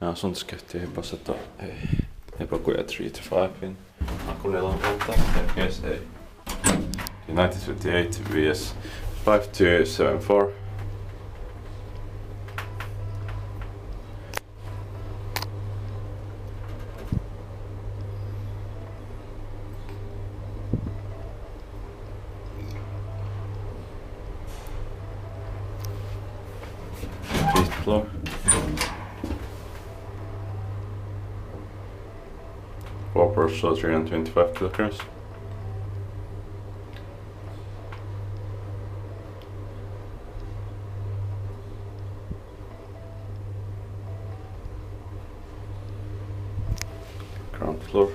Asuntoskehtiö Hippossato Hepokuja 3-5 in Hakunila Vantaa. Yes, A. United 58 vs 5274. Fifth floor. Four so 325 kilograms. Ground floor.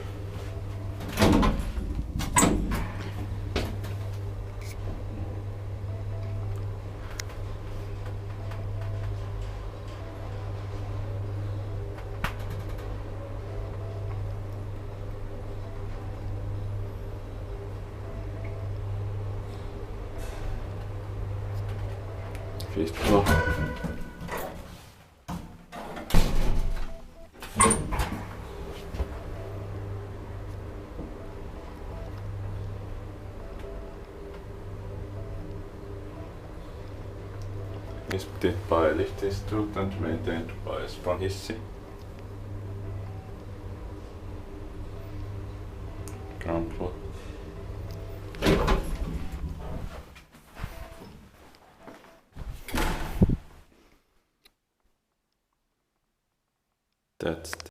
Fifth floor. Is built by Lift Institute and maintained by Hissi. Ground floor. That's